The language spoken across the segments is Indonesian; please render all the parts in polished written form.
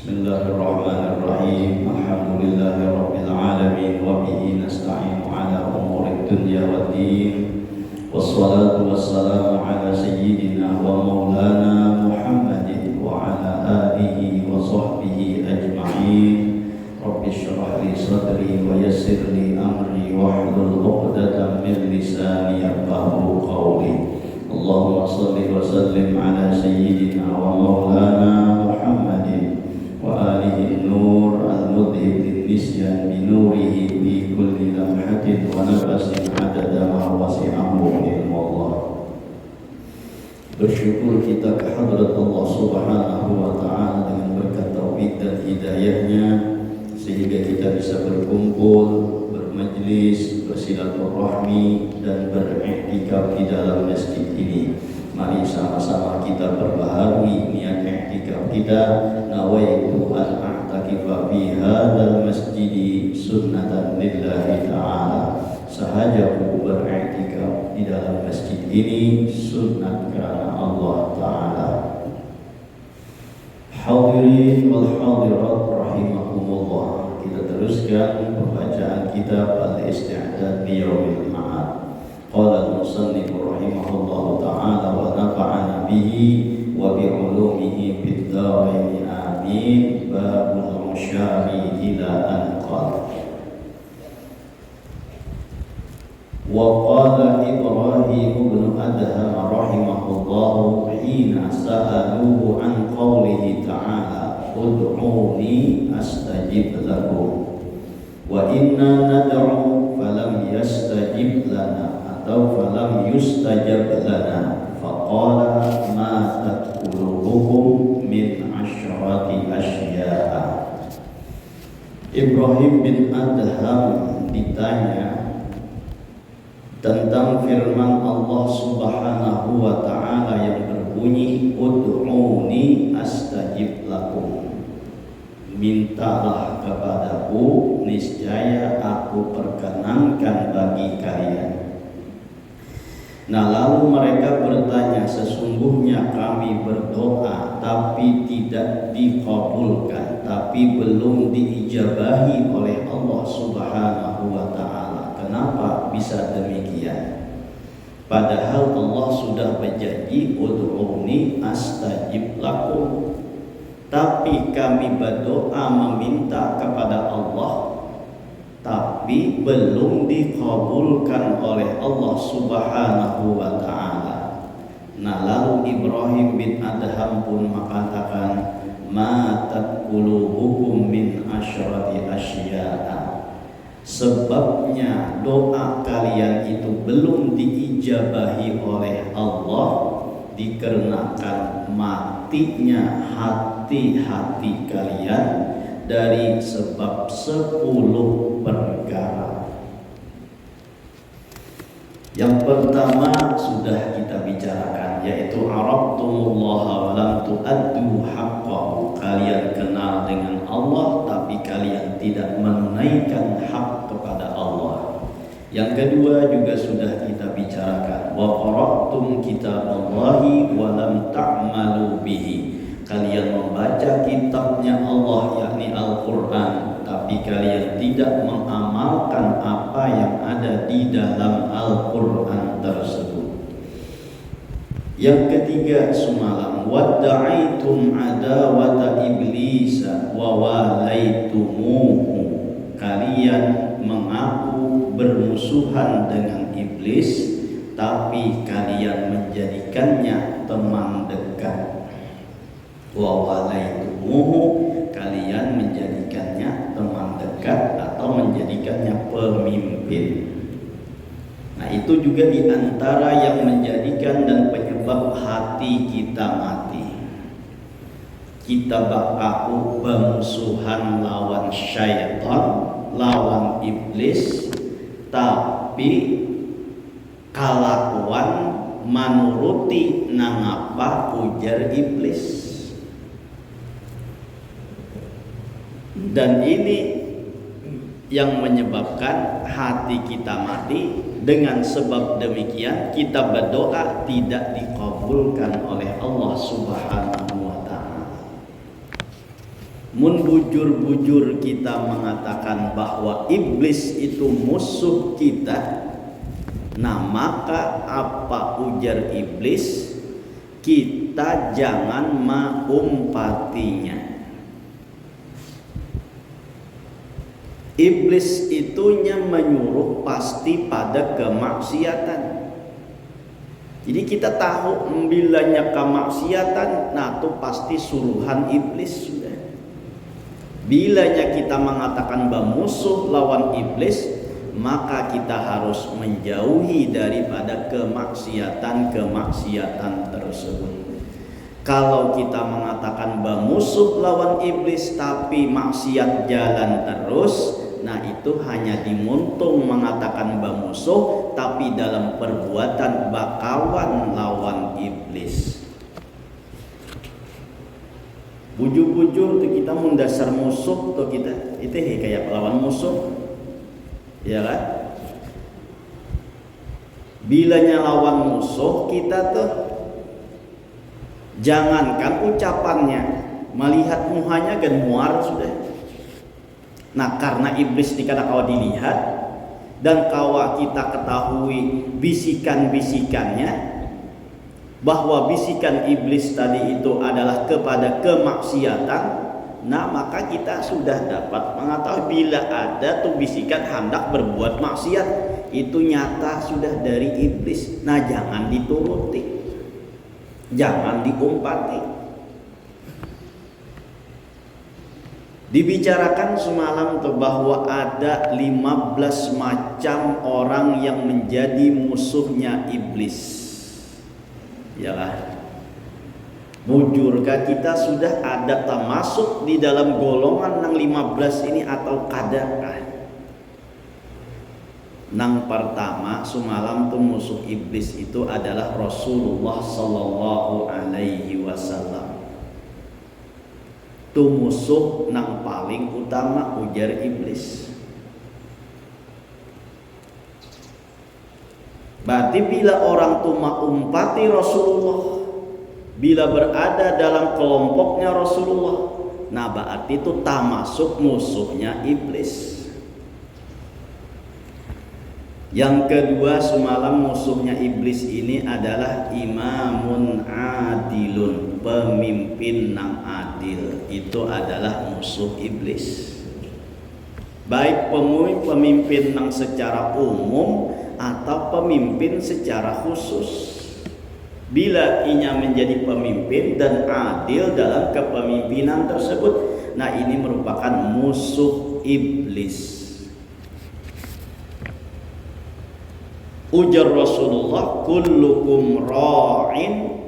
Bismillahirrahmanirrahim. Alhamdulillahirabbil alamin wa bihi nasta'inu ala umurid dunya waddin. Wassalatu wassalamu ala sayyidina wa maulana Muhammadin wa ala alihi wa sahbihi ajma'in. Rabbi shrah li sadri wa yassir li amri wahlul 'uqdatam min lisani yafqahu qawli. Allahumma shalli wa sallim ala sayyidina wa maulana Muhammadin wa alihi nur al-mudhib lin-nisyan bi nurihi bi kulli lamhatin wa nafasin adada ma wasi'ahu ilmu Allah. Bersyukur kita kehadrat Allah subhanahu wa ta'ala dengan berkat taufik dan hidayahnya sehingga kita bisa berkumpul, bermajlis, bersilaturahmi dan beriktikaf di dalam masjid ini. Mari sama-sama kita perbaharui niat i'tikaf kita. Nawaitu an a'takifa fi hadzal masjid sunnatan lillahi ta'ala. Sahajaku beriktikaf di dalam masjid ini sunnat karena Allah Ta'ala. Hadirin wal hadirat rahimakumullah. Kita teruskan pembacaan kitab Al-Isti'dad li Yaumil Ma'ad. Qala al-musannif rahimahullahu ta'ala wa nafa'ana bihi wa bi 'ulumihi fid dharain amin. Babul musyari ila an qala. Wa qala Ibrahim ibn Adham rahimahullahu hina sa'aluhu an qawlihi ta'ala ud'uni astajib lakum wa inna nad'u falam yastajib lana atau falam yustajab lana faqala ma taquluhum min asyrati asya'a. Ibrahim bin Adham ditanya tentang firman Allah subhanahu wa ta'ala yang berbunyi ud'uni astajib lakum, mintalah kepadaku niscaya aku perkenankan bagi kalian. Nah, lalu mereka bertanya, sesungguhnya kami berdoa tapi tidak dikabulkan, tapi belum diijabahi oleh Allah subhanahu wa ta'ala. Kenapa bisa demikian? Padahal Allah sudah berjanji ud'uni astajib lakum. Tapi kami berdoa meminta kepada Allah tapi belum dikabulkan oleh Allah subhanahu wa ta'ala. Nah, lalu Ibrahim bin Adham pun mengatakan ma taquluhum min asyrati asya'a. Sebabnya doa kalian itu belum diijabahi oleh Allah dikarenakan matinya hati-hati kalian dari sebab 10 perkara. Yang pertama sudah kita bicarakan, yaitu arabtumullaha wa lam tu'addu haqqahu. Kalian kenal dengan Allah tapi kalian tidak menunaikan hak kepada Allah. Yang kedua juga sudah kita bicarakan, wa qara'tum kitaballahi wa lam ta'malu bihi. Kalian membaca kitabnya Allah yakni Al-Quran tapi kalian tidak mengamalkan apa yang ada di dalam Al-Quran tersebut. Yang ketiga semalam, wadda'aitum adawata iblisa wa walaitumuhu. Kalian mengaku bermusuhan dengan iblis tapi kalian menjadikannya teman dekat. Wa walaitumuhu, kalian menjadikannya teman dekat atau menjadikannya pemimpin. Nah, itu juga diantara yang menjadikan dan penyebab hati kita mati. Kita bakaku bermusuhan lawan syaitan, lawan iblis, tapi kalakuan manuruti nangapa ujar iblis. Dan ini yang menyebabkan hati kita mati. Dengan sebab demikian kita berdoa tidak dikabulkan oleh Allah subhanahu wa ta'ala. Mun bujur-bujur kita mengatakan bahwa iblis itu musuh kita, nah maka apa ujar iblis? Kita jangan mengumpatinya. Iblis itunya menyuruh pasti pada kemaksiatan. Jadi kita tahu bilanya kemaksiatan, nah itu pasti suruhan iblis sudah. Bilanya kita mengatakan bermusuh lawan iblis, maka kita harus menjauhi daripada kemaksiatan-kemaksiatan tersebut. Kalau kita mengatakan bermusuh lawan iblis tapi maksiat jalan terus, nah itu hanya dimuntung mengatakan bermusuh, tapi dalam perbuatan bakawan lawan iblis. Bujur-bujur tuh kita mendasar musuh tuh kita, itu kayak lawan musuh, ya kan? Bilanya lawan musuh kita tuh, jangankan ucapannya, melihat muhanya kan muar sudah. Nah karena iblis ini kada kawa dilihat dan kawa kita ketahui bisikan-bisikannya, bahwa bisikan iblis tadi itu adalah kepada kemaksiatan, nah maka kita sudah dapat mengetahui bila ada tuh bisikan hendak berbuat maksiat, itu nyata sudah dari iblis. Nah jangan dituruti, jangan diumpati. Dibicarakan semalam tuh bahwa ada 15 macam orang yang menjadi musuhnya iblis. Yalah, bujurkah kita sudah ada termasuk di dalam golongan yang 15 ini atau kadakah? Nang pertama semalam tuh musuh iblis itu adalah Rasulullah Sallallahu Alaihi Wasallam. Tuh musuh nang paling utama ujar iblis. Berarti bila orang itu mengumpati Rasulullah, bila berada dalam kelompoknya Rasulullah, nah berarti itu termasuk musuhnya iblis. Yang kedua semalam musuhnya iblis ini adalah imamun adilun, pemimpin yang adil. Itu adalah musuh iblis. Baik pemimpin yang secara umum atau pemimpin secara khusus. Bila ianya menjadi pemimpin dan adil dalam kepemimpinan tersebut, nah ini merupakan musuh iblis. Ujar Rasulullah, kullukum ra'in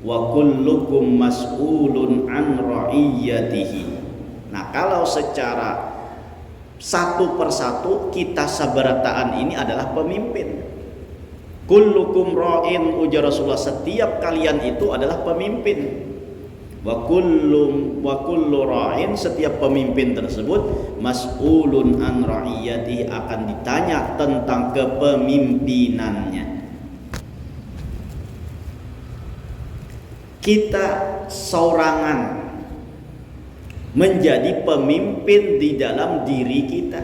wa kullukum mas'ulun an ra'iyatihi. Nah kalau secara satu persatu kita sabarataan ini adalah pemimpin. Kullukum ra'in, ujar Rasulullah, setiap kalian itu adalah pemimpin. Wa kullu ra'in, setiap pemimpin tersebut mas'ulun an ra'iyatihi, akan ditanya tentang kepemimpinannya. Kita sorangan menjadi pemimpin di dalam diri kita.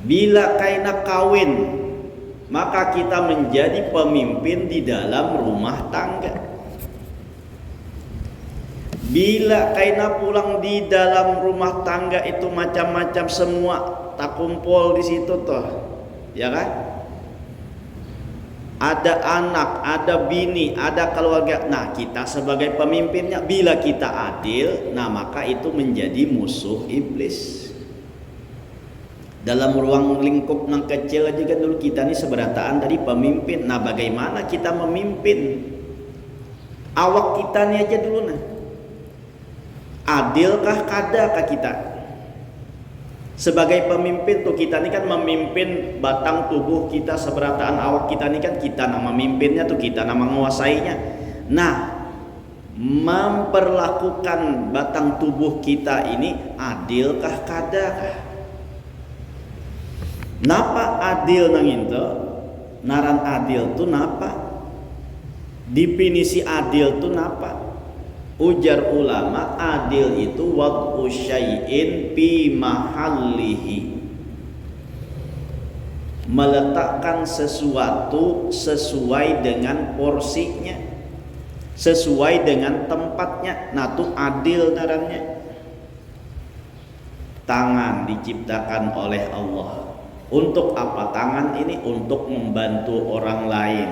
Bila kaina kawin, maka kita menjadi pemimpin di dalam rumah tangga. Bila kaina pulang di dalam rumah tangga itu macam-macam semua tak kumpul di situ toh, ya kan? Ada anak, ada bini, ada keluarga. Nah kita sebagai pemimpinnya, bila kita adil, nah maka itu menjadi musuh iblis. Dalam ruang lingkup yang kecil aja kan dulu kita ini seberataan dari pemimpin. Nah bagaimana kita memimpin awak kita ini aja dulu nah. Adilkah kadakah kita? Sebagai pemimpin tuh kita ini kan memimpin batang tubuh kita, seberataan awak kita ini kan kita nama memimpinnya tuh, kita nama menguasainya. Nah memperlakukan batang tubuh kita ini adilkah kadakah? Napa adil nang itu? Naran adil tuh napa? Definisi adil tuh napa? Ujar ulama, adil itu wad'u syai'in fi mahallihi, meletakkan sesuatu sesuai dengan porsinya, sesuai dengan tempatnya. Nah itu adil ngarannya. Tangan diciptakan oleh Allah. Untuk apa tangan ini? Untuk membantu orang lain,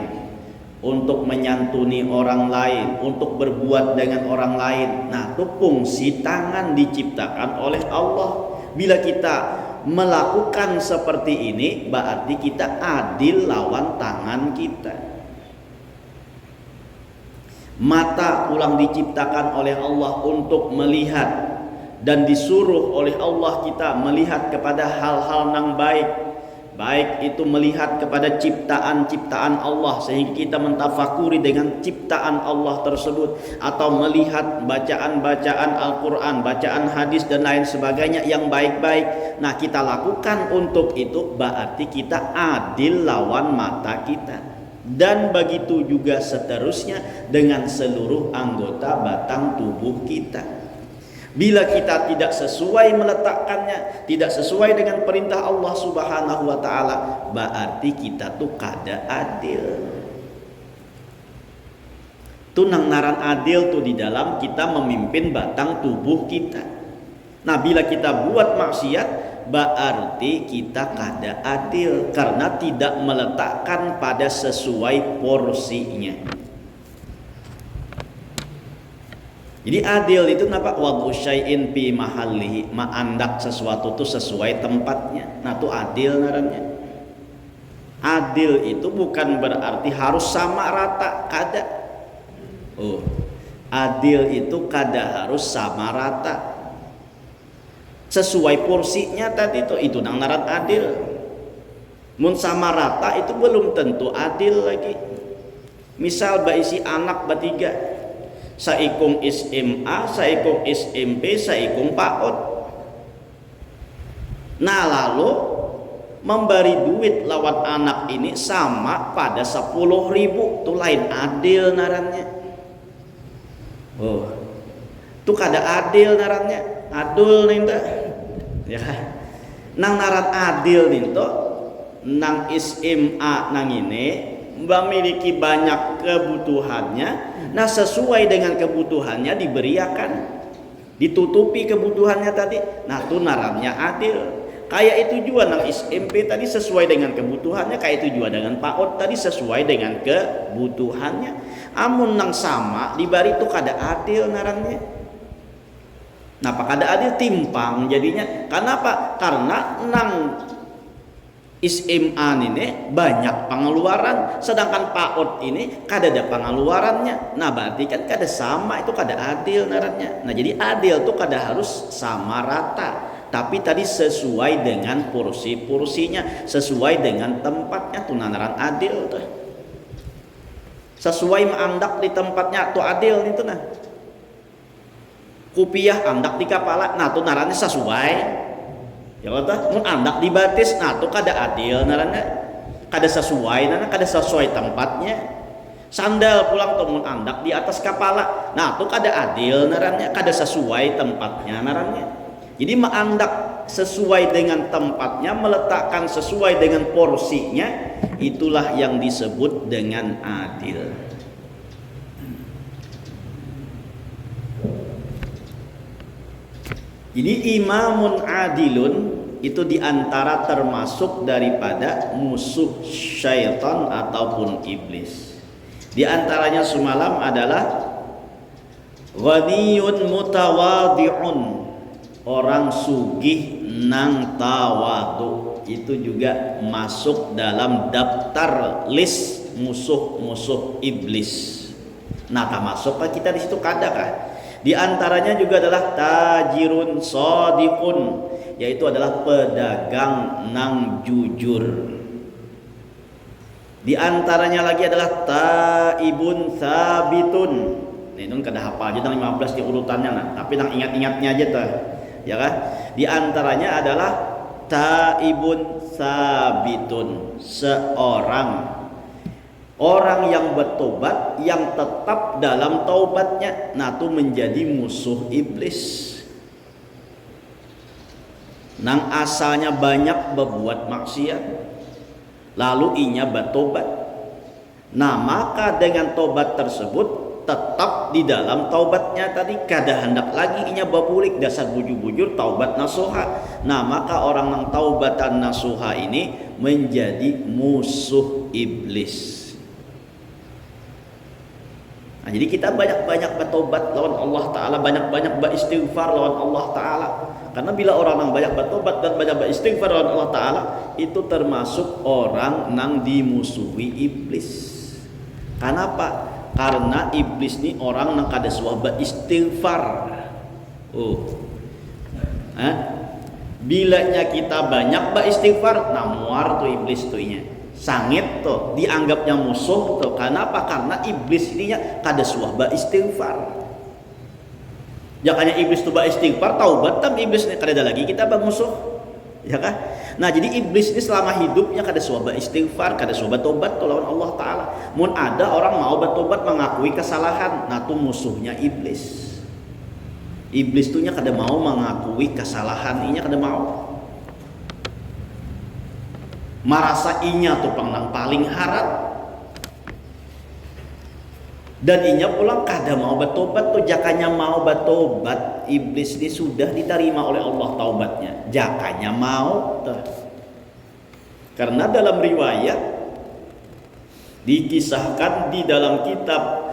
untuk menyantuni orang lain, untuk berbuat dengan orang lain. Nah itu fungsi tangan diciptakan oleh Allah. Bila kita melakukan seperti ini, berarti kita adil lawan tangan kita. Mata ulang diciptakan oleh Allah untuk melihat, dan disuruh oleh Allah kita melihat kepada hal-hal yang baik, baik itu melihat kepada ciptaan-ciptaan Allah sehingga kita mentafakuri dengan ciptaan Allah tersebut, atau melihat bacaan-bacaan Al-Quran, bacaan hadis dan lain sebagainya yang baik-baik. Nah kita lakukan untuk itu, berarti kita adil lawan mata kita. Dan begitu juga seterusnya dengan seluruh anggota batang tubuh kita. Bila kita tidak sesuai meletakkannya, tidak sesuai dengan perintah Allah Subhanahu wa taala, berarti kita tuh kada adil. Tuh nang naran adil tuh di dalam kita memimpin batang tubuh kita. Nah, bila kita buat maksiat, berarti kita kada adil karena tidak meletakkan pada sesuai porsinya. Jadi adil itu apa? Wad'u syai'in fi mahallihi, mandak sesuatu itu sesuai tempatnya. Nah itu adil ngarannya. Adil itu bukan berarti harus sama rata, kada. Adil itu kada harus sama rata. Sesuai porsinya tadi itu nang ngaran adil. Mun sama rata itu belum tentu adil lagi. Misal baisi anak bertiga, saikung SMA, saikung SMP, saikung PAUD. Nah lalu memberi duit lawan anak ini sama pada 10.000, itu lain adil narannya. Itu kada adil narannya. Adul ninta ya. Nang naran adil ninto nang SMA nang ini memiliki banyak kebutuhannya. Nah sesuai dengan kebutuhannya diberiakan, ditutupi kebutuhannya tadi. Nah itu narannya adil. Kayak itu juga nang SMP tadi sesuai dengan kebutuhannya, kayak itu juga dengan PAUD tadi sesuai dengan kebutuhannya. Amun nang sama dibari itu kada adil narannya. Nah apa kada adil? Timpang jadinya. Kenapa? Karena nang SMA ini banyak pengeluaran, sedangkan PAUD ini kada ada pengeluarannya. Nah berarti kan kada sama, itu kada adil narannya. Nah jadi adil tuh kada harus sama rata, tapi tadi sesuai dengan porsi-porsinya, sesuai dengan tempatnya tuh naran adil tuh. Sesuai mengandak di tempatnya tuh adil itu nah. Kupiah andak di kepala, nah tuh narannya sesuai. Ya kata mun andak di batis, nah tuh kada adil narannya, kada sesuai nana, kada sesuai tempatnya. Sandal pulang tuh mun andak di atas kepala, nah tuh kada adil narannya, kada sesuai tempatnya narannya. Jadi mengandak sesuai dengan tempatnya, meletakkan sesuai dengan porsinya, itulah yang disebut dengan adil. Jadi imamun adilun itu diantara termasuk daripada musuh syaitan ataupun iblis. Di antaranya semalam adalah ghaniyun mutawadhi'un, orang sugih nang tawadu. Itu juga masuk dalam daftar list musuh-musuh iblis. Nah, tak masuk kita di situ kadakah? Di antaranya juga adalah tajirun shadiqun, yaitu adalah pedagang nang jujur. Di antaranya lagi adalah taibun sabitun. Ini kada hafal aja nang 15 di urutannya nah, tapi nang ingat-ingatnya aja tuh. Ya kan? Di antaranya adalah taibun sabitun, seorang Orang yang bertobat, yang tetap dalam taubatnya, nah itu menjadi musuh iblis. Nang asalnya banyak berbuat maksiat, lalu inya bertobat. Nah maka dengan tobat tersebut tetap di dalam taubatnya tadi, kada hendak lagi inya berpulik dasar bujur-bujur taubat nasuha. Nah maka orang yang taubatan nasuha ini menjadi musuh iblis. Nah, jadi kita banyak-banyak bertobat lawan Allah Ta'ala, banyak-banyak beristighfar lawan Allah Ta'ala. Karena bila orang yang banyak bertobat dan banyak beristighfar lawan Allah Ta'ala, itu termasuk orang yang dimusuhi iblis. Kenapa? Karena iblis ini orang yang kada suah beristighfar. Bilanya kita banyak beristighfar, namuar tuh iblis tuh inya. Sangit tuh dianggapnya musuh tuh. Kenapa? Karena iblis ini kada suah beristighfar. Jangannya iblis tuh beristighfar, taubat tam iblis ini kada ada lagi kita bermusuh, ya kan? Nah jadi iblis ini selama hidupnya kada suah beristighfar, kada suah bertobat tuh lawan Allah Ta'ala. Mun ada orang mau bertobat mengakui kesalahan, nah tuh musuhnya iblis. Iblis tuhnya kada mau mengakui kesalahan, inya kada mau. Merasa inya tuh paling harap, dan inya pulang kada mau bertobat tuh. Jakanya mau bertobat, iblis ini sudah diterima oleh Allah taubatnya. Jakanya mau tuh. Karena dalam riwayat dikisahkan di dalam kitab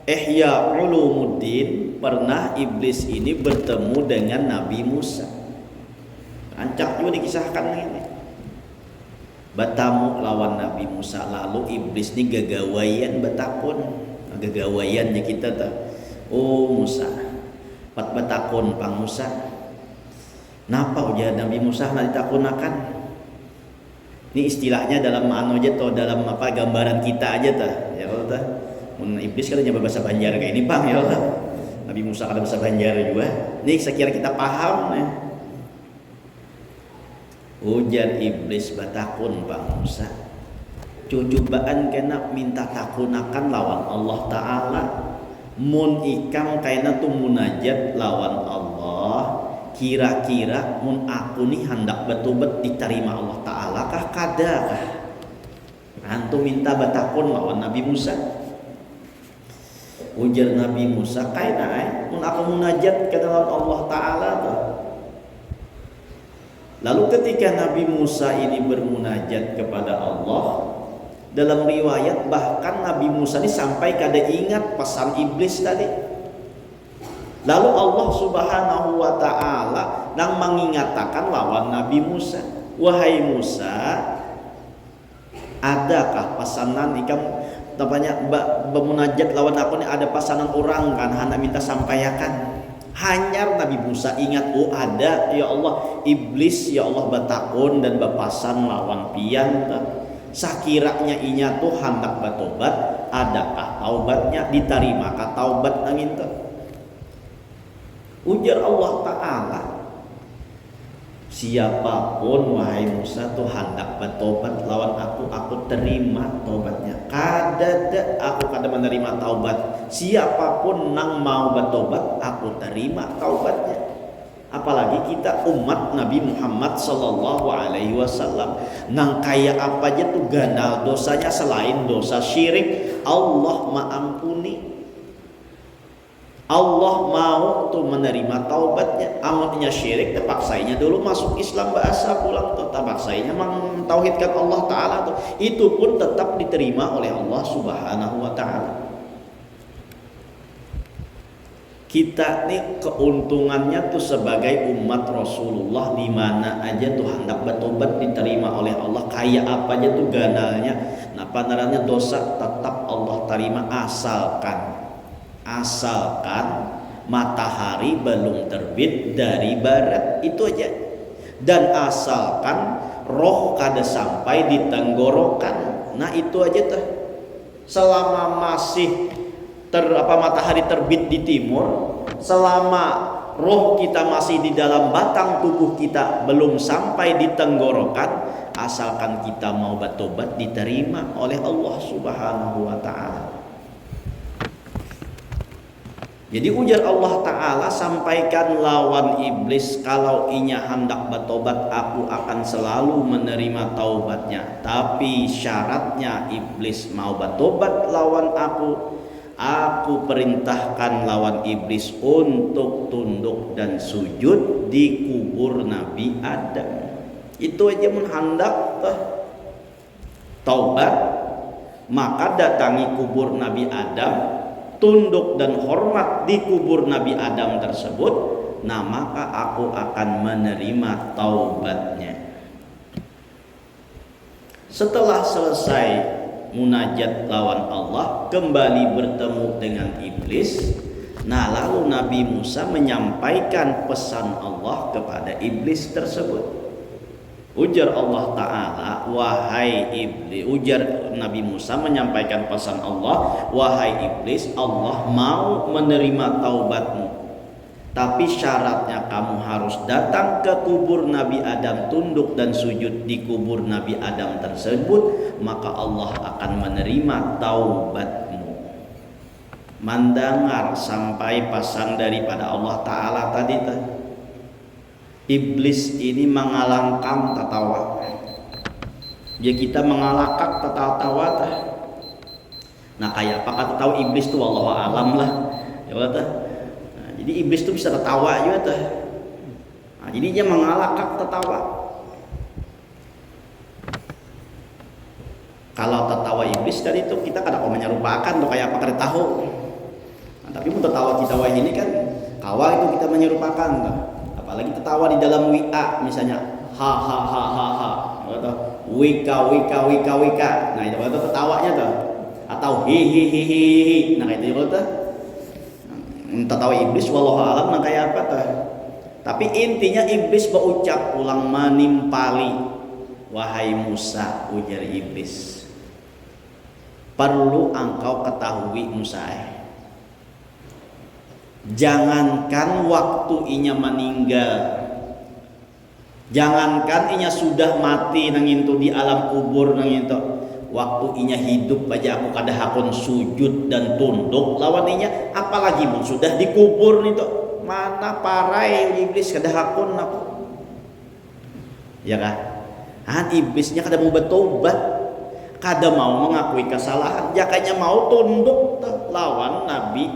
Ihya Ulumuddin, pernah iblis ini bertemu dengan Nabi Musa. Ancak juga dikisahkan ini. Bertamu lawan Nabi Musa, lalu iblis ini gagawayan betakun. Gagawayannya kita tuh, oh Musa, pat betakun pang Musa. Napa ujar Nabi Musa nak ditakunakan? Ini istilahnya dalam anu aja tuh, dalam apa gambaran kita aja tuh. Ya Allah tuh. Iblis kan nyampe bahasa Banjar kayak ini pang ya Allah. Nabi Musa kan bahasa Banjar juga. Nih sekira kita paham nih. Ujar iblis batakun Pak Musa, cubaan kena minta takunakan lawan Allah Ta'ala. Mun ikam kena tu munajat lawan Allah, kira-kira mun aku nih hendak bertobat diterima Allah Ta'ala kah kada kah? Antum minta batakun lawan Nabi Musa. Ujar Nabi Musa, kena mun aku munajat ke dalam Allah Ta'ala tuh. Lalu ketika Nabi Musa ini bermunajat kepada Allah, dalam riwayat bahkan Nabi Musa ini sampai kada ingat pesan iblis tadi. Lalu Allah Subhanahu wa Ta'ala nang mengingatkan lawan Nabi Musa, wahai Musa, adakah pesanan ikam namanya bermunajat lawan aku ini, ada pesanan orang kan hendak minta sampaikan. Hanya Nabi Musa ingat, oh ada ya Allah, iblis ya Allah batakun dan bapasan lawan pian. Sakiranya inya tuh hendak bertobat, adakah taubatnya, ditarimakah taubat angin tuh? Ujar Allah Ta'ala, siapapun wahai Musa tuh hendak bertobat lawan aku terima taubatnya. Aku kada menerima taubat. Siapapun nang mau bertobat, aku terima taubatnya. Apalagi kita umat Nabi Muhammad sallallahu alaihi wasallam, nang kaya apa aja tuh ganal dosanya selain dosa syirik, Allah maampuni. Allah mau tuh menerima taubatnya. Amatnya syirik terpaksainya dulu masuk Islam bahasa pulang tuh, terpaksainya mentauhidkan Allah Ta'ala tuh, itu pun tetap diterima oleh Allah Subhanahu wa Ta'ala. Kita nih keuntungannya tuh sebagai umat Rasulullah, di mana aja tuh hendak bertobat diterima oleh Allah, kayak apa aja tuh ganalnya, nah pandarannya dosa tetap Allah terima, asalkan matahari belum terbit dari barat, itu aja. Dan asalkan roh kada sampai di tenggorokan, nah itu aja tuh. Selama masih matahari terbit di timur, selama roh kita masih di dalam batang tubuh kita belum sampai di tenggorokan, asalkan kita mau bertobat diterima oleh Allah Subhanahu wa taala. Jadi ujar Allah Ta'ala, sampaikan lawan iblis, kalau inya hendak bertobat aku akan selalu menerima taubatnya. Tapi syaratnya iblis mau bertobat lawan aku perintahkan lawan iblis untuk tunduk dan sujud di kubur Nabi Adam. Itu aja menghendak taubat, maka datangi kubur Nabi Adam, tunduk dan hormat di kubur Nabi Adam tersebut, nah maka aku akan menerima taubatnya. Setelah selesai munajat lawan Allah, kembali bertemu dengan iblis. Nah lalu Nabi Musa menyampaikan pesan Allah kepada iblis tersebut. Ujar Allah Ta'ala, wahai iblis, ujar Nabi Musa menyampaikan pesan Allah, wahai iblis, Allah mau menerima taubatmu, tapi syaratnya kamu harus datang ke kubur Nabi Adam, tunduk dan sujud di kubur Nabi Adam tersebut, maka Allah akan menerima taubatmu. Mendengar sampai pesan daripada Allah Ta'ala tadi, iblis ini mengalangkang tertawa. Jadi kita mengalakak tertawa. Nah kayak apa kata tahu iblis tuh wallahu alam lah. Ya nah, jadi iblis tuh bisa tertawa juga tuh. Nah, jadi dia mengalakak tertawa. Kalau tertawa iblis tadi itu kita kadang menyerupakan tuh kayak apa kada tahu. Nah, tapi mau tertawa kita wah ini kan kawal itu kita menyerupakan tuh. Apalagi tertawa di dalam WA misalnya ha ha ha ha ha atau wika wika wika wika, nah itu tertawanya tuh, atau hi hi hi hi hi, nah itu juga tuh tertawa iblis wallahu alam nah kayak apa tuh. Tapi intinya iblis berucap ulang menimpali, wahai Musa, ujar iblis, perlu engkau ketahui Musa, jangankan waktu inya meninggal, jangankan inya sudah mati nang itu di alam kubur nang itu, waktu inya hidup aja aku kada hakun sujud dan tunduk lawan inya, apalagi mun sudah dikubur itu, mana parai iblis kada hakun aku. Ya kan? Iblisnya kada mau bertobat, kada mau mengakui kesalahan, jakanya mau tunduk lawan Nabi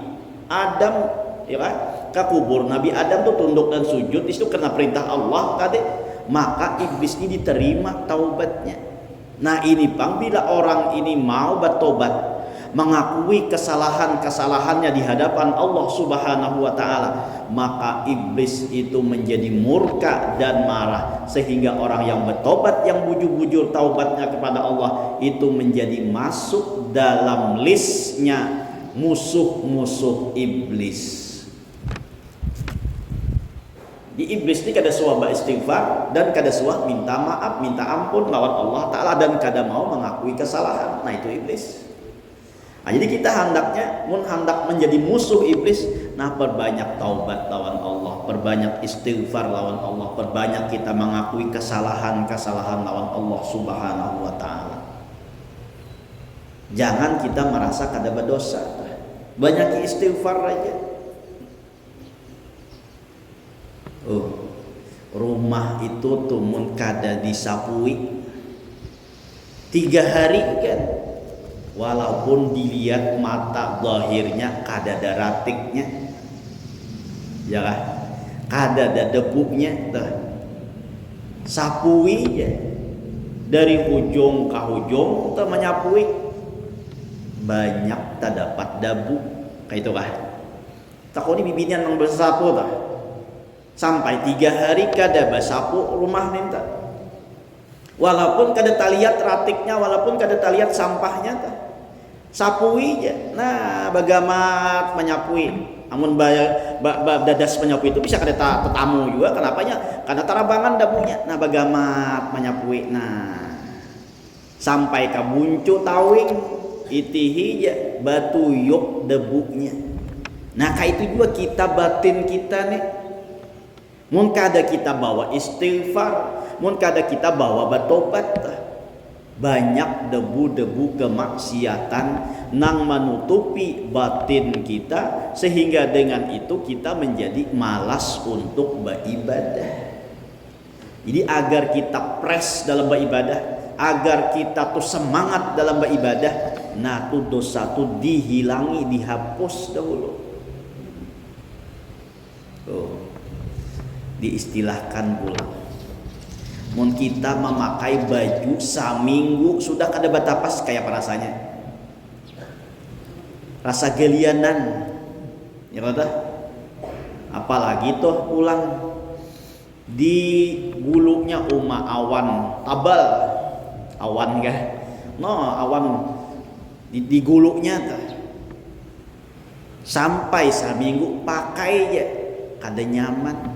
Adam. Ya kan? Ke kubur Nabi Adam tuh tunduk dan sujud itu karena perintah Allah tadi, maka iblis ini diterima taubatnya. Nah ini bang, bila orang ini mau bertobat, mengakui kesalahannya di hadapan Allah Subhanahu wa taala, maka iblis itu menjadi murka dan marah, sehingga orang yang bertobat, yang bujur-bujur taubatnya kepada Allah itu menjadi masuk dalam listnya musuh-musuh iblis. Di iblis ini kada suah beristighfar dan kada suah minta maaf, minta ampun lawan Allah Ta'ala, dan kada mau mengakui kesalahan. Nah itu iblis. Nah, jadi kita hendak menjadi musuh iblis, nah perbanyak taubat lawan Allah, perbanyak istighfar lawan Allah, perbanyak kita mengakui kesalahan lawan Allah Subhanahu wa Ta'ala. Jangan kita merasa kada berdosa, banyak istighfar aja. Rumah itu tumun kada disapui 3 hari kan, walaupun dilihat mata zahirnya kada ada ratiknya, ya kan, kada ada debunya, sapui ya, dari ujung ke ujung menyapui, banyak tak dapat debu kayak itu kah, takut ini bibitnya nang bersapu tah. Sampai 3 hari kada basapu rumah ninta, walaupun kada taliat ratiknya, walaupun kada taliat sampahnya ta. Sapui aja. Nah bagamat menyapui, amun dadas menyapui itu bisa kada tetamu juga, kenapanya? Karena tarabangan dabunya. Nah bagamat menyapui, nah sampai ke buncu tawing itihi aja batu yuk debunya. Nah kayak itu juga kita batin kita nih, Mun kada kita bawa istighfar, mun kada kita bawa batobat, banyak debu-debu kemaksiatan nang menutupi batin kita, sehingga dengan itu kita menjadi malas untuk beribadah. Jadi agar kita press dalam beribadah, agar kita tuh semangat dalam beribadah, nah tuh dosa tuh dihilangi, dihapus dahulu. Diistilahkan pula, mun kita memakai baju saminggu sudah kada batapas kayak apa rasanya, rasa gelianan ya kada, apalagi tuh pulang di bulunya awan tabal, awan kah no awan di gulunya tuh sampai saminggu pakai aja kada nyaman.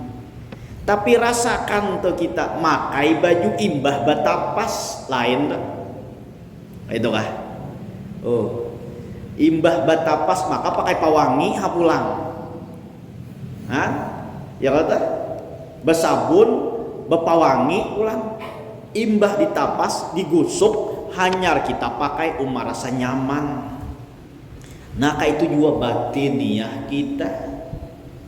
Tapi rasakan tuh kita makai baju imbah batapas lain tuh. Itu kah? Imbah batapas maka pakai pawangi hapulang. Hah? Ya kata? Besabun, bepawangi ulang. Imbah ditapas, digusuk, hanyar kita pakai rasa nyaman. Nah kayak itu juga batiniah kita.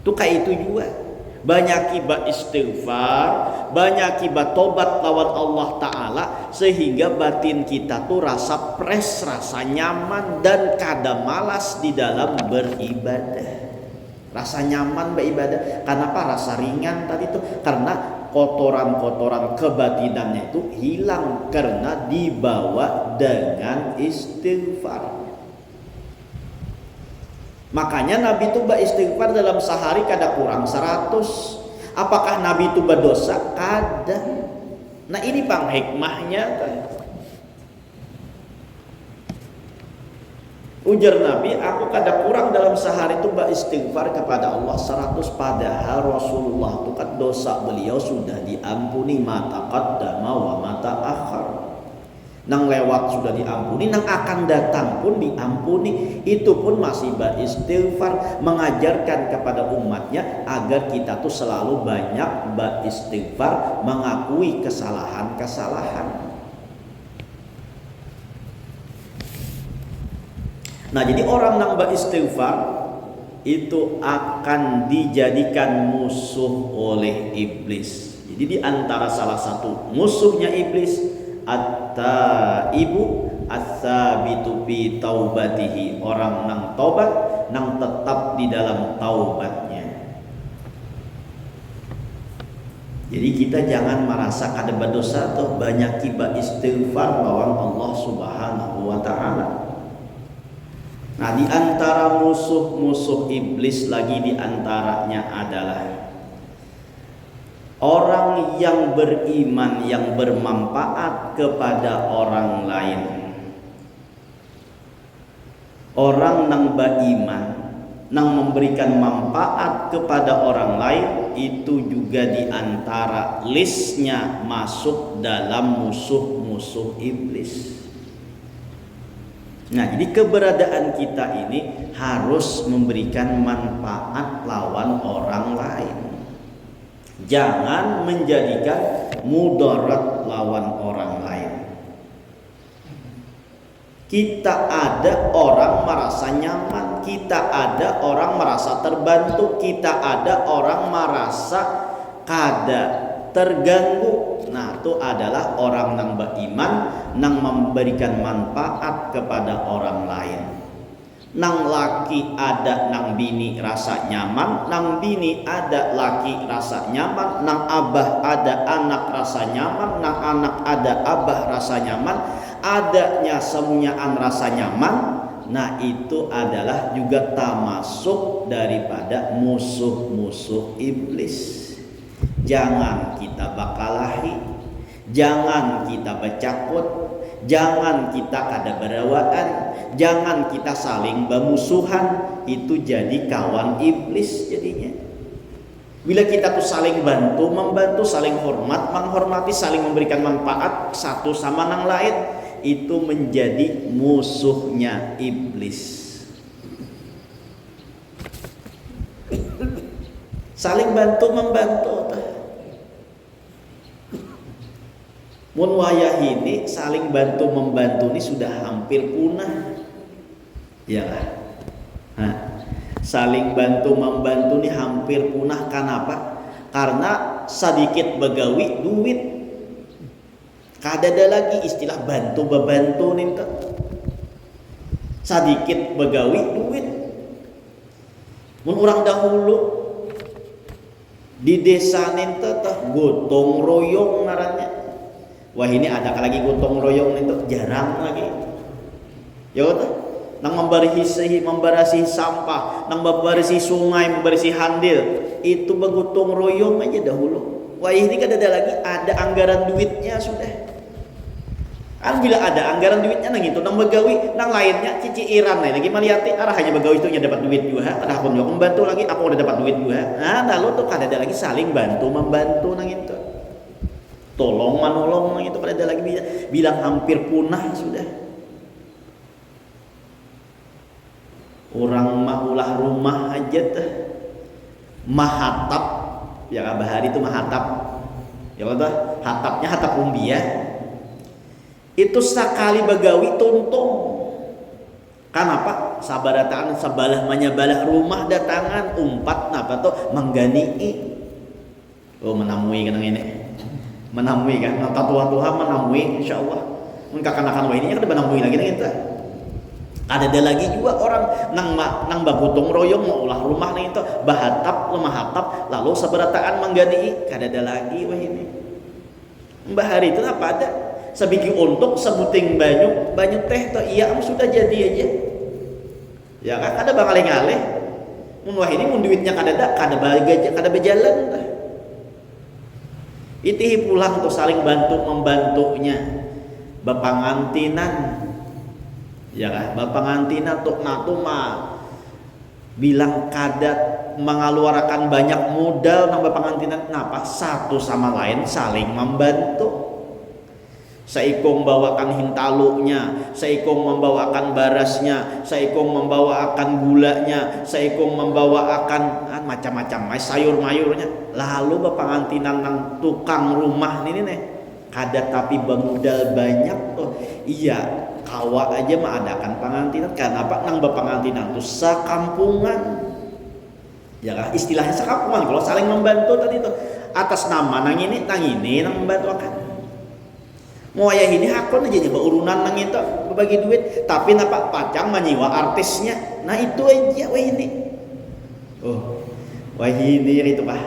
Tuh kayak itu juga. Banyak kibat istighfar, banyak kibat tobat lawan Allah Ta'ala, sehingga batin kita tuh rasa pres, rasa nyaman, dan kada malas di dalam beribadah. Rasa nyaman beribadah. Kenapa? Rasa ringan tadi tuh karena kotoran-kotoran kebatinannya itu hilang karena dibawa dengan istighfar. Makanya Nabi itu beristighfar dalam sehari kada kurang 100. Apakah Nabi itu berdosa? Kada. Nah ini pang hikmahnya. Ujar Nabi, aku kada kurang dalam sehari itu beristighfar kepada Allah 100. Padahal Rasulullah itu kan dosa beliau sudah diampuni, mata qaddama wa mata akhar. Nang lewat sudah diampuni, nang akan datang pun diampuni. Itu pun masih beristighfar, mengajarkan kepada umatnya agar kita tuh selalu banyak beristighfar, mengakui kesalahan-kesalahan. Nah jadi orang nang beristighfar itu akan dijadikan musuh oleh iblis. Jadi di antara salah satu musuhnya iblis, at-taibu ats-tsabitu fi taubatihi, orang nang taubat, nang tetap di dalam taubatnya. Jadi kita jangan merasa kada berdosa tuh, banyak kiba istighfar lawan Allah Subhanahu wa taala. Nah, di antara musuh-musuh iblis lagi di antaranya adalah orang yang beriman yang bermanfaat kepada orang lain. Orang nang beriman, nang memberikan manfaat kepada orang lain, itu juga di antara listnya masuk dalam musuh-musuh iblis. Nah, jadi keberadaan kita ini harus memberikan manfaat lawan orang lain. Jangan menjadikan mudarat lawan orang lain. Kita ada orang merasa nyaman, kita ada orang merasa terbantu, kita ada orang merasa kada terganggu. Nah, itu adalah orang nang beriman, nang memberikan manfaat kepada orang lain. Nang laki ada nang bini rasa nyaman, nang bini ada laki rasa nyaman, nang abah ada anak rasa nyaman, nang anak ada abah rasa nyaman, adanya semuanyaan rasa nyaman. Nah itu adalah juga termasuk daripada musuh-musuh iblis. Jangan kita bakalahi, jangan kita bercakut, jangan kita kada berawaan, jangan kita saling bermusuhan. Itu jadi kawan iblis jadinya. Bila kita tuh saling bantu, membantu, saling hormat, menghormati, saling memberikan manfaat satu sama yang lain, itu menjadi musuhnya iblis. saling bantu membantu. Mun wayah ini saling bantu membantu ini sudah hampir punah, ya kan? Nah, saling bantu membantu ini hampir punah. Kenapa? Karena sedikit begawi duit, kadada lagi istilah bantu bebantu nih tuh. Sedikit begawi duit. Mun orang dahulu di desa nih tuh gotong royong ngarannya. Wah ini ada lagi gotong royong itu jarang lagi. Ya udah, nang membersih sampah, nang membersih sungai, membersih handil, itu begotong royong aja dahulu. Wah ini kan ada lagi, ada anggaran duitnya sudah. Kan bila ada anggaran duitnya nang itu nang begawi, nang lainnya ciciran lagi maliati arah hanya begawi itu dapat duit juga, ada aku juga membantu lagi, aku udah dapat duit juga. Nah lalu tuh ada lagi saling bantu membantu nang itu. Tolong menolong itu pada ada lagi bilang hampir punah sudah. Orang maulah rumah aja tuh mahatap, ya bahari itu mahatap, ya betul, hatapnya hatap umbia. Itu sekali begawi tuntung. Kenapa? Sabarataan sabalah menyabalah rumah datangan umpat napa tuh menggani. Oh menamui kan ini. Menamui kan, nang tua-tua menamui insyaallah. Mun kakanakan wae ini kan menamui lagi kita. Ada lagi juga orang nang bagotong royong mau ulah rumah nang itu bahatap lemah hatap lalu sabarataan menggani kadada lagi wah ini. Mbah hari itu apa ada? Sebiji untuk sebuting banyu teh tuh iya sudah jadi aja. Ya kan ada bangaleh-ngaleh. Mun wah ini mun duitnya kadada kada berjalan tah. Itihi pulang tuh saling bantu membantunya bapangantinan, ya kan? Bapangantinan tuh natuma bilang kadat mengeluarkan banyak modal nang bapangantinan kenapa? Satu sama lain saling membantu. Saikong membawakan hintalunya, saikong membawakan barasnya, saikong membawakan gulanya, saikong membawakan macam-macam sayur mayurnya. Lalu bapangantinan nang tukang rumah ini nih kada tapi bemodal banyak tuh. Iya, kawa aja mah adakan pangantinan. Kenapa nang bapangantinan tuh sakampungan. Ya kan istilahnya sakampungan kalau saling membantu tadi tuh atas nama nang ini nang membantu akan. Mau ayah ini hakon aja nyoba urunan nang itu berbagi duit, tapi napa pacang menyewa artisnya. Nah itu aja wah ini. Oh, wah ini itu kah?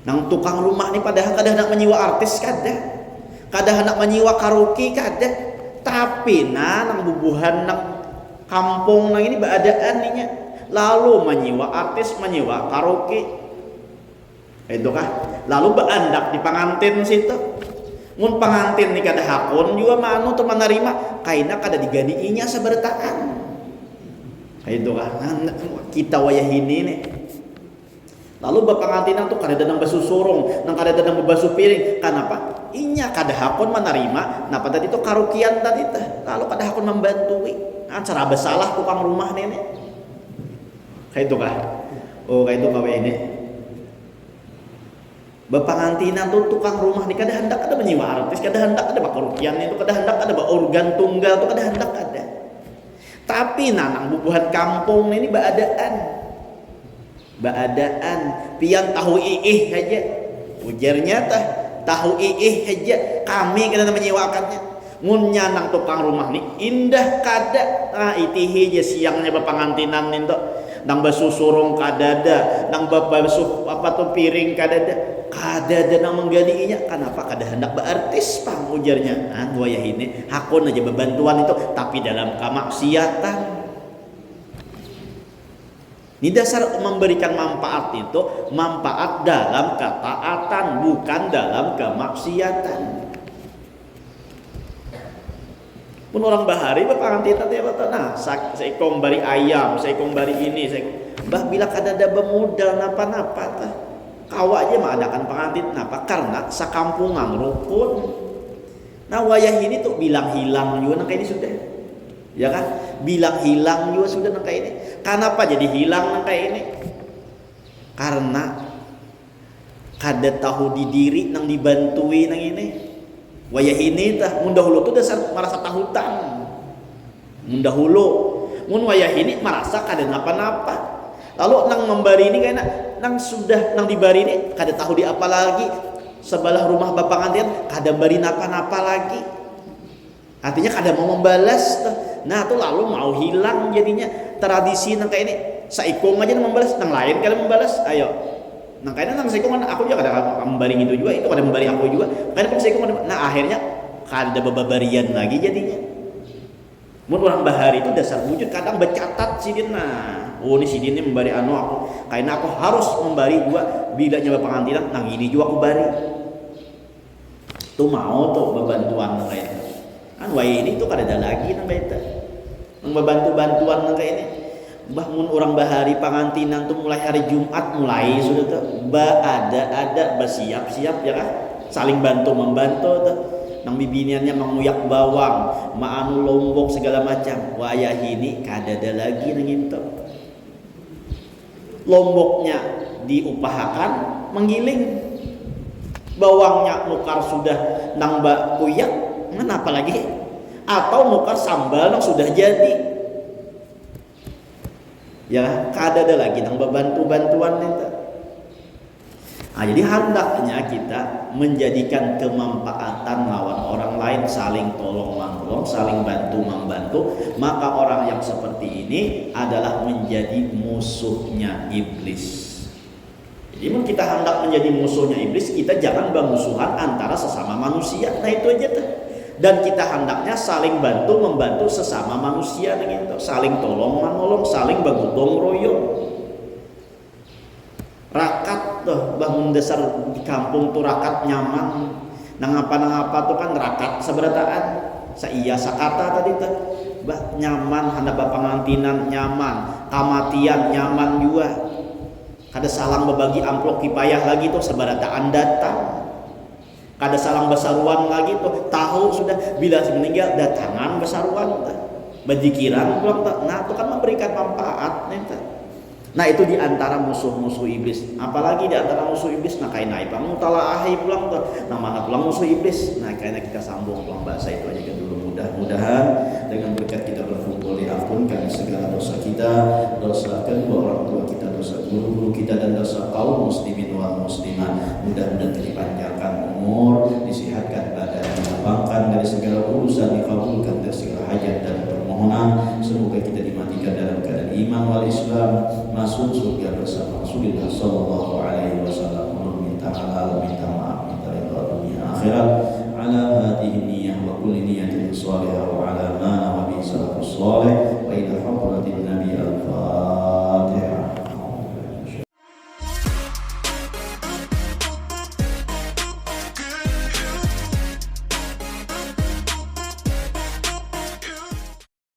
Nang tukang rumah nih padahal kada hendak menyewa artis kada hendak menyewa karaoke kada, tapi nang bubuhan nang kampung nang ini beadaan ninya lalu menyewa artis menyewa karaoke. Itu kah? Lalu beandak di pangantin situ. Mun pangantin ni kada hakon juga manu tuh menerima kaina kada diganiinya sabertaan. Itu kan kita wayah ini nih. Lalu bapangantinan tuh kada nang basusurong, nang kada nang bebasuh piring. Kenapa? Inya kada hakon menerima. Napa tadi tuh karukian tadi teh. Lalu kada hakon membantui. Cara bersalah tukang rumah nenek. Kayak itu kah? Oh kayak itu kah ini. Bapangantinan tuh tukang rumah nih kada hendak ada menyewa artis, kada hendak ada bakurukian itu, kada hendak ada organ tunggal tuh kada hendak ada. Tapi nanang bubuhan kampung ini baadaan pian tahu iih aja ujarnya tahu iih aja kami kada menyewakannya. Mun nyanang tukang rumah nih indah kada itihi aja siangnya bapangantinan itu nang basusurong kadada nang basuh apa tuh piring kadada nang mengganiinya. Kenapa kada hendak berartis pang ujarnya. Wayah ini hakon aja bebantuan itu tapi dalam kemaksiatan. Ini dasar memberikan manfaat itu manfaat dalam ketaatan bukan dalam kemaksiatan. Pun orang bahari bapangantin tadi apa nah saikong bari ayam, saikong bari ini, bah bila kada ada bemodal napa-napa tah. Kawa aja mah adakan pangantin napa karena sakampungan rukun. Nah wayah ini tuh bilang hilang juga nang kayak ini sudah. Ya kan? Bilang hilang juga sudah nang kayak ini. Kenapa jadi hilang nang kayak ini? karena kada tahu di diri nang dibantui nang ini. Wayah ini tah mun dahulu tuh dasar merasa tahutan. Mun dahulu mun wayah ini merasa kada napa-napa. Lalu nang membari ini kayaknya nang sudah nang dibari ini kada tahu di apa lagi. Sebelah rumah bapak ngantian kada bari napa-napa lagi. Artinya kada mau membalas tuh. Nah tuh lalu mau hilang jadinya tradisi nang kayak ini. Saikong aja nang membalas, nang lain kada membalas. Ayo. Nang kayaknya nang saikong aku juga kada membari itu juga, itu kada membari aku juga. Kayaknya pun saikong nah akhirnya kada babarian lagi jadinya. Mun orang bahari itu dasar wujud kadang bercatat sidina. Oh ini sidin ini membari anu aku. Kayaknya aku harus membari juga bila nyoba pengantinan nang ini juga aku bari. Tuh mau tuh bantuan nang kayak kan wae ini tuh kada ada lagi nang kayak nang bantuan nang kayak ini. Bah mun orang bahari pengantinan tuh mulai hari Jumat mulai sudah tuh ada bersiap-siap ya kan saling bantu membantu tuh nang bibiniannya menguyak bawang maanu lombok segala macam wayah ini kada ada lagi nang itu lomboknya diupahakan menggiling bawangnya nukar sudah nang mbak kuyak kenapa lagi atau nukar sambal nang sudah jadi ya kada ada lagi nang bantuan itu. Nah, jadi hendaknya kita menjadikan kemanfaatan lawan orang lain saling tolong menolong, saling bantu membantu, maka orang yang seperti ini adalah menjadi musuhnya iblis. Jadi kita hendak menjadi musuhnya iblis, kita jangan bermusuhan antara sesama manusia. Nah itu aja tuh. Dan kita hendaknya saling bantu membantu sesama manusia gitu, saling tolong menolong, saling bergotong royong. Rakat tuh bangun dasar di kampung tuh rakat nyaman. Nang apa tuh kan rakat seberataan. Saiya sakata tadi tuh. Bah nyaman hendak pengantinan nyaman, kamatian nyaman juga. Kada salang berbagi amplop kipayah lagi tuh seberataan datang. Kada salang besaruan lagi tuh tahu sudah bila meninggal datangan besaruan tuh. Bajikiran pulang tuh. Nah itu kan memberikan manfaat nih tuh. Nah itu diantara musuh-musuh iblis. Apalagi diantara musuh iblis. Nah kayak naik mutalahi pulang tuh. Nah mana pulang musuh iblis. Nah kayaknya kita sambung pulang bahasa itu aja dulu. Mudah-mudahan dengan berkat kita berkumpul diampunkan segala dosa kita, dosa kedua orang tua kita, dosa guru kita dan dosa kaum muslimin wal muslimat. Mudah-mudahan dipanjangkan umur, disihatkan badan, dilapangkan dari segala urusan, dikabulkan dari segala hajat dan permohonan. Semoga kita dimatikan dalam keadaan iman wal Islam, masuk surga bersama Rasulullah sallallahu alaihi wasallam. Minta halal, minta maaf, minta ridha dunia akhirat. Ala hadihi niyyah wa kulli niyatin salihah wa ala ma nawa bi salafus salih.